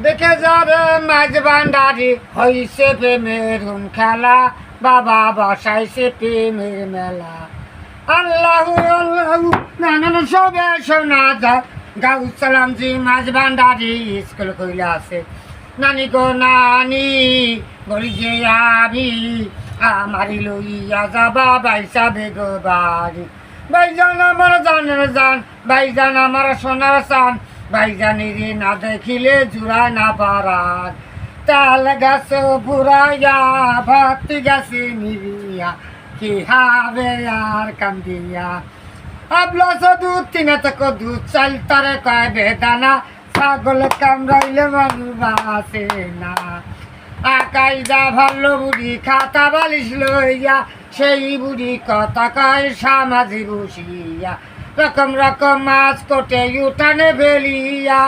দেখে যাবে মাঝ ভান্ডারি হইছে প্রেমের খেলা, বাবা বসাইছে প্রেমের মেলা। আল্লাহু আল্লাহু নানান সবে শোনা যায়, গাউস সালাম জি মাঝ ভান্ডারি স্কুল কইলা আছে। নানি গো নানি বলি যে আমি আমারি লইয়া যাবা বাইসা বেগো বাড়ি। ভাইজান আমার জানের জান, ভাইজান আমার সোনার চান, ভাইজানিরে না দেখিলে জুড়ায় না পারার। তাল গাছ বুড়াইয়া ভক্তি গাছে নিরিয়া, কি হবে আর কান্দিয়া। আবলাস দুধ তিনে তক দুধ চাল তারে কয় বেদানা, ছাগল কামড়াইলে মানুষ বাসে না। আকাই যা ভালো বুড়ি খাতা বালিশ লইয়া, সেই বুড়ি কথা কয় সামাজি বসিয়া। রকম রকম মাছ কোটে উঠানে বেলিয়া,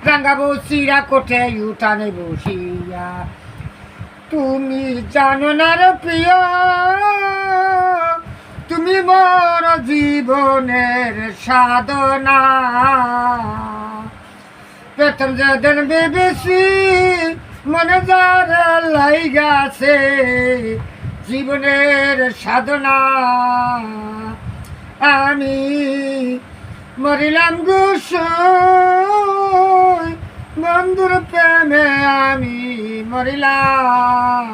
রাঙ্গা বসিরা কোটে উঠানে বসিয়া। তুমি জানো না রে প্রিয়, তুমি মোর জীবনের সাধনা। প্রথম যেদিন বিবিসি মনে যারা লাইগাছে জীবনের সাধনা, আমি মরিলাম গুসুই বন্ধুর প্রেমে আমি মরিলাম।